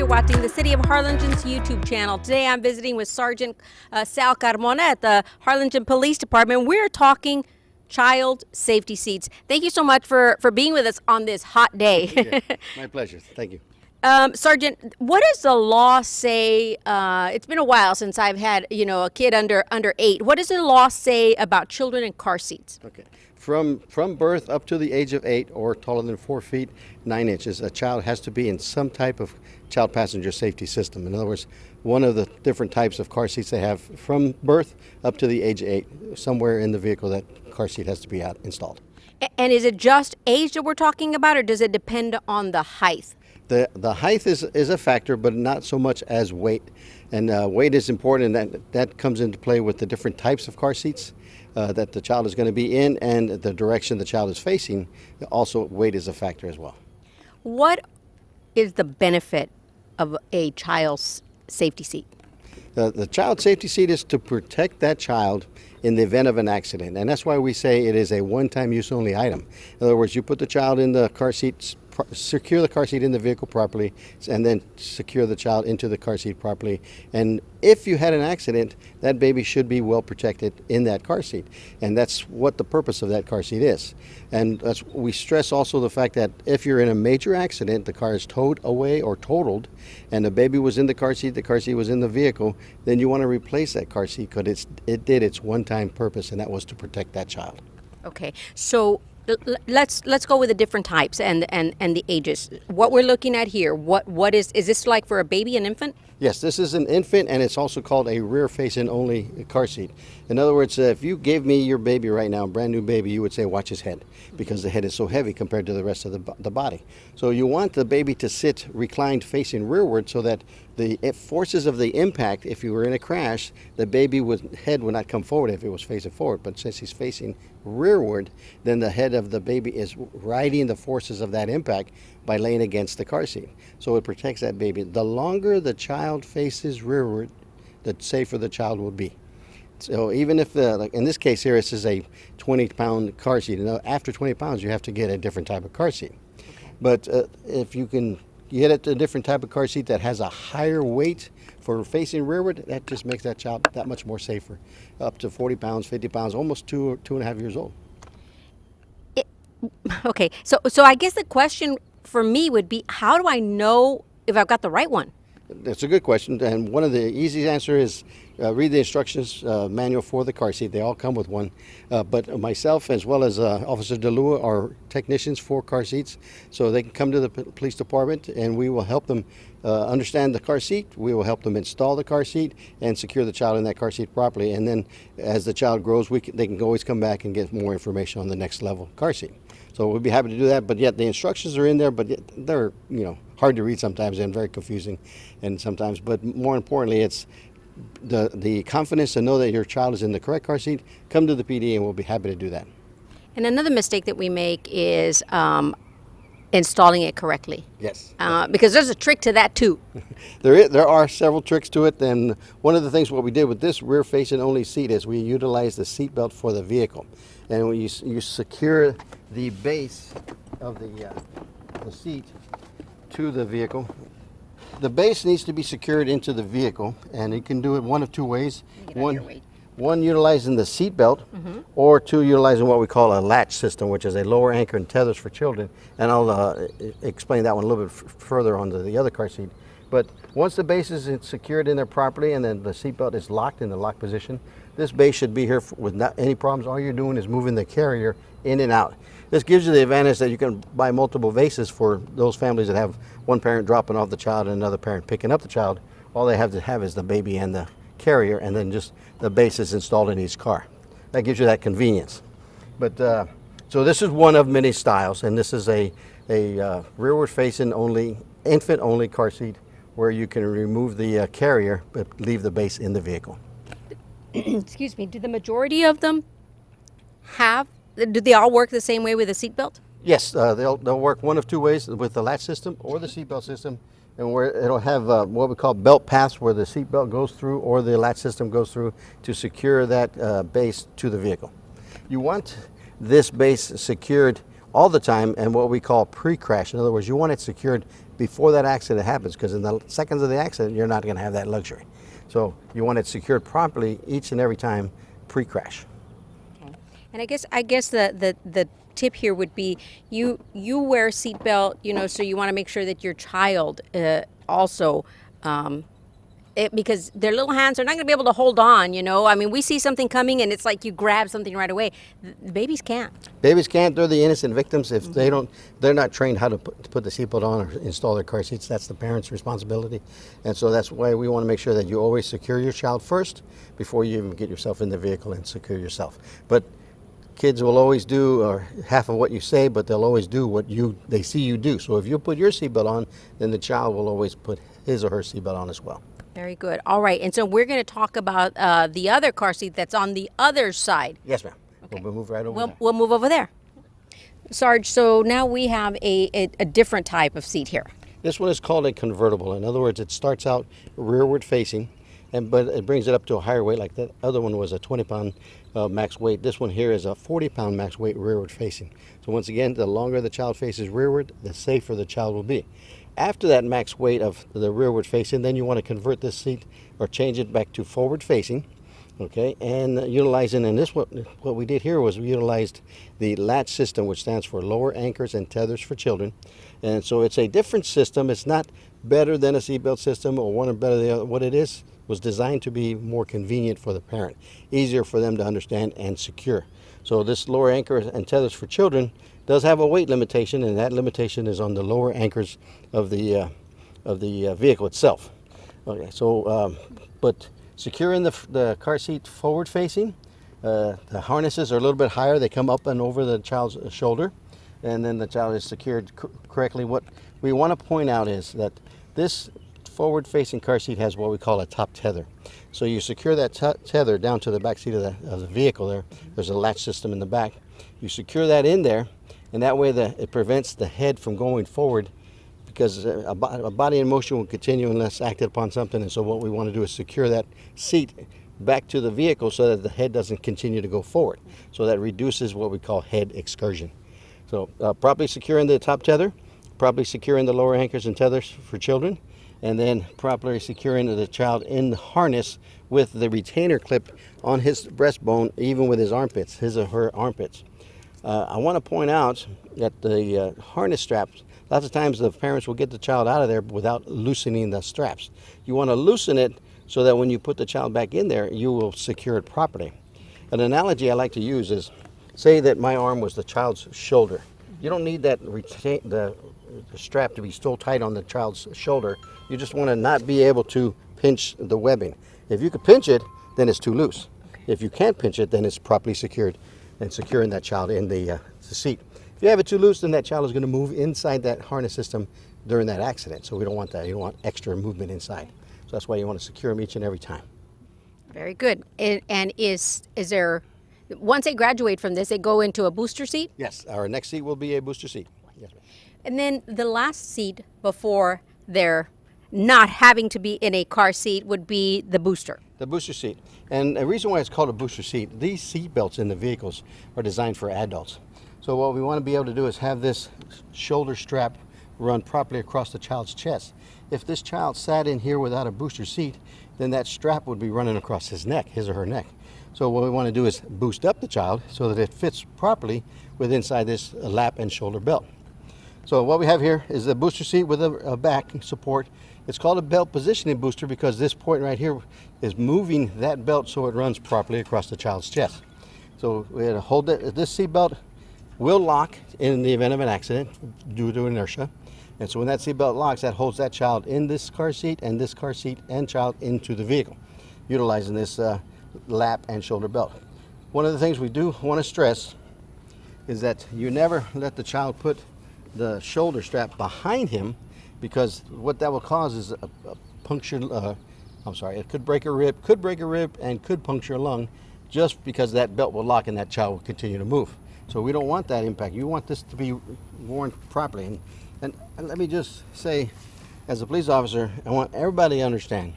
You're watching the City of Harlingen's YouTube channel. Today I'm visiting with Sergeant Sal Carmona at the Harlingen Police Department. We're talking child safety seats. Thank you so much for being with us on this hot day. Yeah, my pleasure. Thank you. Sergeant, what does the law say? It's been a while since I've had, a kid under 8. What does the law say about children in car seats? Okay. From birth up to the age of 8 or taller than 4 feet 9 inches, a child has to be in some type of child passenger safety system. In other words, one of the different types of car seats they have from birth up to the age of 8, somewhere in the vehicle that car seat has to be installed. And is it just age that we're talking about, or does it depend on the height? The height is a factor, but not so much as weight. And weight is important, and that comes into play with the different types of car seats that the child is going to be in and the direction the child is facing. Also, weight is a factor as well. What is the benefit of a child's safety seat? The child safety seat is to protect that child in the event of an accident, and that's why we say it is a one-time use only item. In other words, you put the child in the car seat, secure the car seat in the vehicle properly, and then secure the child into the car seat properly. And if you had an accident, that baby should be well protected in that car seat. And that's what the purpose of that car seat is. And we stress also the fact that if you're in a major accident, the car is towed away or totaled, and the baby was in the car seat was in the vehicle, then you want to replace that car seat because it did its one-time purpose, and that was to protect that child. Okay, so let's go with the different types and the ages. What we're looking at here, what is this like for a baby, an infant? Yes, this is an infant, and it's also called a rear-facing only car seat. In other words, if you gave me your baby right now, a brand new baby, you would say, watch his head, because the head is so heavy compared to the rest of the body. So you want the baby to sit reclined facing rearward so that the forces of the impact, if you were in a crash, the head would not come forward if it was facing forward. But since he's facing rearward, then the head of the baby is riding the forces of that impact by laying against the car seat. So it protects that baby. The longer the child faces rearward, the safer the child will be. So even if, like in this case here, this is a 20-pound car seat. After 20 pounds, you have to get a different type of car seat. Okay. But if you can get a different type of car seat that has a higher weight for facing rearward, that just makes that child that much more safer. Up to 40 pounds, 50 pounds, almost 2.5 years old. Okay, so I guess the question for me would be, how do I know if I've got the right one? That's a good question, and one of the easy answers is read the instructions manual for the car seat. They all come with one, but myself as well as Officer DeLua are technicians for car seats, so they can come to the police department and we will help them understand the car seat. We will help them install the car seat and secure the child in that car seat properly, and then as the child grows, they can always come back and get more information on the next level car seat. So we'll be happy to do that, but yet the instructions are in there, but they're hard to read sometimes and very confusing, and sometimes. But more importantly, it's the confidence to know that your child is in the correct car seat. Come to the PD, and we'll be happy to do that. And another mistake that we make is installing it correctly. Yes. Because there's a trick to that too. There are several tricks to it, and one of the things what we did with this rear-facing only seat is we utilized the seat belt for the vehicle, and when you secure the base of the seat to the vehicle. The base needs to be secured into the vehicle, and you can do it one of two ways. One utilizing the seat belt, or two utilizing what we call a latch system, which is a lower anchor and tethers for children. And I'll explain that one a little bit further on the other car seat. But once the base is secured in there properly, and then the seat belt is locked in the lock position, this base should be here with not any problems. All you're doing is moving the carrier in and out. This gives you the advantage that you can buy multiple bases for those families that have one parent dropping off the child and another parent picking up the child. All they have to have is the baby and the carrier, and then just the base is installed in each car. That gives you that convenience. But so this is one of many styles, and this is a rearward facing only, infant only car seat where you can remove the carrier but leave the base in the vehicle. Excuse me, do the majority of them do they all work the same way with a seatbelt? Yes, they'll work one of two ways, with the latch system or the seatbelt system, and where it'll have what we call belt paths where the seatbelt goes through or the latch system goes through to secure that base to the vehicle. You want this base secured all the time, and what we call pre-crash. In other words, you want it secured before that accident happens, because in the seconds of the accident, you're not going to have that luxury. So you want it secured properly each and every time pre-crash. And I guess the tip here would be you wear a seatbelt, you know, so you want to make sure that your child also. Because their little hands are not going to be able to hold on, you know. I mean, we see something coming and it's like you grab something right away. The babies can't. Babies can't. They're the innocent victims. If they're not trained how to put the seatbelt on or install their car seats. That's the parent's responsibility. And so that's why we want to make sure that you always secure your child first before you even get yourself in the vehicle and secure yourself. But kids will always do half of what you say, but they'll always do what they see you do. So if you put your seatbelt on, then the child will always put his or her seatbelt on as well. Very good. All right. And so we're going to talk about the other car seat that's on the other side. Yes, ma'am. Okay. We'll move right over there. We'll move over there. Sarge, so now we have a different type of seat here. This one is called a convertible. In other words, it starts out rearward facing, but it brings it up to a higher weight. Like that other one was a 20-pound max weight. This one here is a 40-pound max weight rearward facing. So once again, the longer the child faces rearward, the safer the child will be. After that max weight of the rearward facing, then you want to convert this seat or change it back to forward facing, okay? And utilizing, and this what we did here was we utilized the latch system, which stands for lower anchors and tethers for children. And so it's a different system. It's not better than a seatbelt system or one or better than the other. What it is was designed to be more convenient for the parent, easier for them to understand and secure. So this lower anchors and tethers for children does have a weight limitation, and that limitation is on the lower anchors of the vehicle itself. Okay, so but securing the car seat forward facing, the harnesses are a little bit higher. They come up and over the child's shoulder, and then the child is secured correctly. What we want to point out is that this forward facing car seat has what we call a top tether. So you secure that tether down to the back seat of the vehicle there. There's a latch system in the back. You secure that in there, and that way it prevents the head from going forward, because a body in motion will continue unless acted upon something. And so what we want to do is secure that seat back to the vehicle so that the head doesn't continue to go forward. So that reduces what we call head excursion. So properly securing the top tether, properly securing the lower anchors and tethers for children, and then properly securing the child in the harness with the retainer clip on his breastbone, even with his armpits, his or her armpits. I want to point out that the harness straps, lots of times the parents will get the child out of there without loosening the straps. You want to loosen it so that when you put the child back in there, you will secure it properly. An analogy I like to use is, say that my arm was the child's shoulder. You don't need that the strap to be still tight on the child's shoulder. You just want to not be able to pinch the webbing. If you could pinch it, then it's too loose. If you can't pinch it, then it's properly secured and securing that child in the seat. If you have it too loose, then that child is going to move inside that harness system during that accident. So we don't want that. You don't want extra movement inside. So that's why you want to secure them each and every time. Very good. And is there, once they graduate from this, they go into a booster seat? Yes, our next seat will be a booster seat. Yes, ma'am. And then the last seat before they're not having to be in a car seat would be the booster. The booster seat. And the reason why it's called a booster seat, these seat belts in the vehicles are designed for adults. So what we want to be able to do is have this shoulder strap run properly across the child's chest. If this child sat in here without a booster seat, then that strap would be running across his neck, his or her neck. So what we want to do is boost up the child so that it fits properly with inside this lap and shoulder belt. So what we have here is a booster seat with a back support. It's called a belt positioning booster because this point right here is moving that belt so it runs properly across the child's chest. So we had to hold it. This seat belt will lock in the event of an accident due to inertia. And so when that seat belt locks, that holds that child in this car seat and child into the vehicle, utilizing this lap and shoulder belt. One of the things we do want to stress is that you never let the child put the shoulder strap behind him, because what that will cause is a puncture, it could break a rib and could puncture a lung, just because that belt will lock and that child will continue to move. So we don't want that impact. You want this to be worn properly. And let me just say, as a police officer, I want everybody to understand,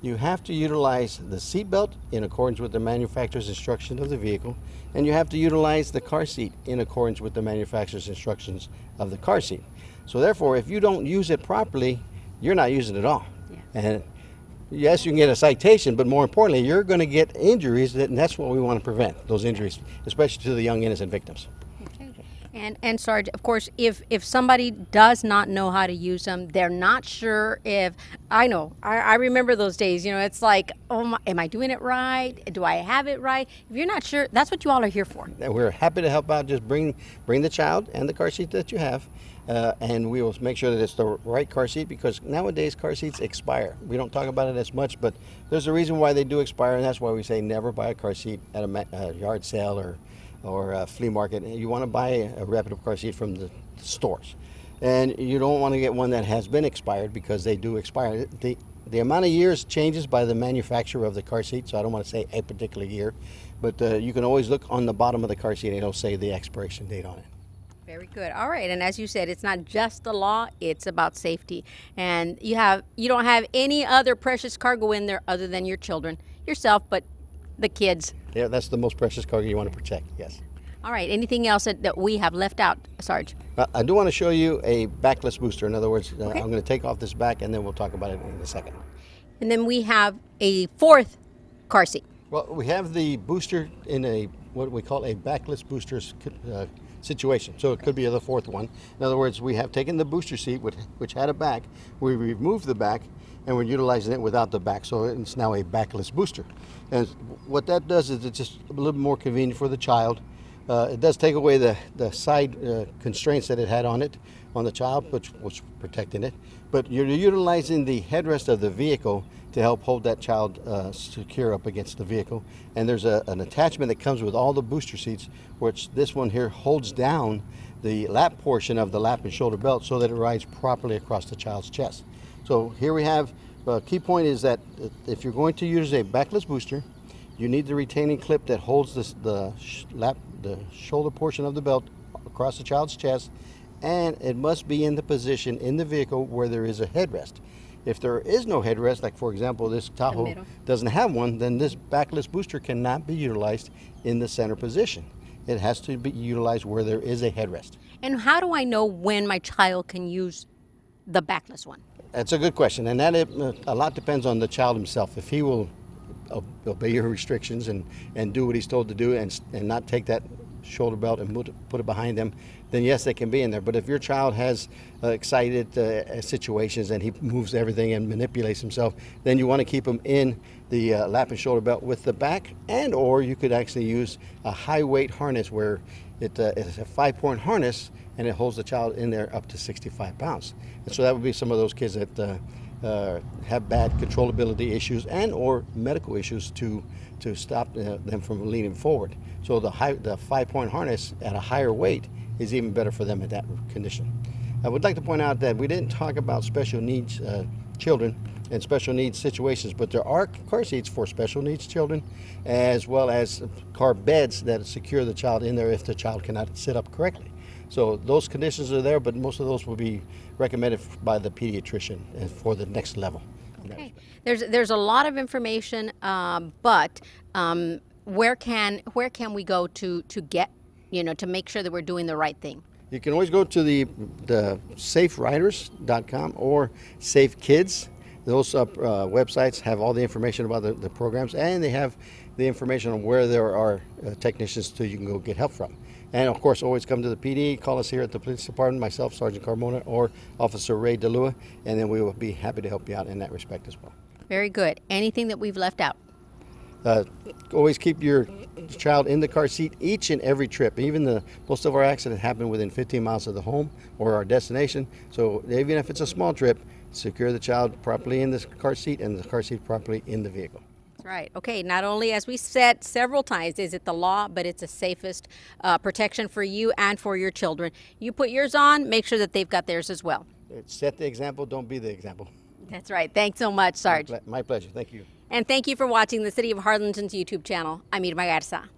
you have to utilize the seat belt in accordance with the manufacturer's instructions of the vehicle, and you have to utilize the car seat in accordance with the manufacturer's instructions of the car seat. So therefore, if you don't use it properly, you're not using it at all. Yeah. And yes, you can get a citation, but more importantly, you're going to get injuries, and that's what we want to prevent, those injuries, especially to the young innocent victims. And Sarge, of course, if somebody does not know how to use them, they're not sure if, I know, I remember those days, it's like, oh, am I doing it right? Do I have it right? If you're not sure, that's what you all are here for. We're happy to help out. Just bring the child and the car seat that you have, and we will make sure that it's the right car seat, because nowadays car seats expire. We don't talk about it as much, but there's a reason why they do expire, and that's why we say never buy a car seat at a yard sale or a flea market. You want to buy a reputable car seat from the stores, and you don't want to get one that has been expired, because they do expire. The amount of years changes by the manufacturer of the car seat, so I don't want to say a particular year, but you can always look on the bottom of the car seat and it'll say the expiration date on it. Very good. All right, and as you said, it's not just the law, it's about safety. And you don't have any other precious cargo in there other than your children, yourself, but the kids. Yeah, that's the most precious cargo you want to protect, yes. All right, anything else that we have left out, Sarge? I do want to show you a backless booster. In other words, Okay. I'm going to take off this back, and then we'll talk about it in a second. And then we have a fourth car seat. Well, we have the booster in what we call a backless booster situation. So it could be the fourth one. In other words, we have taken the booster seat, which had a back. We removed the back, and we're utilizing it without the back. So it's now a backless booster. And what that does is it's just a little more convenient for the child. It does take away the side constraints that it had on the child, which was protecting it. But you're utilizing the headrest of the vehicle to help hold that child secure up against the vehicle. And there's an attachment that comes with all the booster seats, which this one here holds down the lap portion of the lap and shoulder belt so that it rides properly across the child's chest. So here we have, the key point is that if you're going to use a backless booster, you need the retaining clip that holds the shoulder portion of the belt across the child's chest, and it must be in the position in the vehicle where there is a headrest. If there is no headrest, like for example this Tahoe doesn't have one, then this backless booster cannot be utilized in the center position. It has to be utilized where there is a headrest. And how do I know when my child can use the backless one? That's a good question, and that a lot depends on the child himself. If he will obey your restrictions and do what he's told to do, and not take that shoulder belt and put it behind them, then yes, they can be in there. But if your child has excited situations and he moves everything and manipulates himself, then you want to keep him in the lap and shoulder belt with the back, or you could actually use a high weight harness where it's a 5-point harness and it holds the child in there up to 65 pounds. And so that would be some of those kids that have bad controllability issues and or medical issues to stop them from leaning forward. So the 5-point harness at a higher weight is even better for them in that condition. I would like to point out that we didn't talk about special needs children and special needs situations, but there are car seats for special needs children, as well as car beds that secure the child in there if the child cannot sit up correctly. So those conditions are there, but most of those will be recommended by the pediatrician for the next level. Okay. There's a lot of information, but where can we go to get, to make sure that we're doing the right thing? You can always go to the saferiders.com or Safe Kids. Those websites have all the information about the programs, and they have the information on where there are technicians so you can go get help from. And of course, always come to the PD, call us here at the police department, myself, Sergeant Carmona, or Officer Ray DeLua, and then we will be happy to help you out in that respect as well. Very good. Anything that we've left out? Always keep your child in the car seat each and every trip. Even most of our accidents happen within 15 miles of the home or our destination. So even if it's a small trip, secure the child properly in the car seat and the car seat properly in the vehicle. That's right. Okay, not only, as we said several times, is it the law, but it's the safest protection for you and for your children. You put yours on, make sure that they've got theirs as well. Set the example, don't be the example. That's right. Thanks so much, Sarge. My pleasure. Thank you. And thank you for watching the City of Harlingen's YouTube channel. I'm Irma Garza.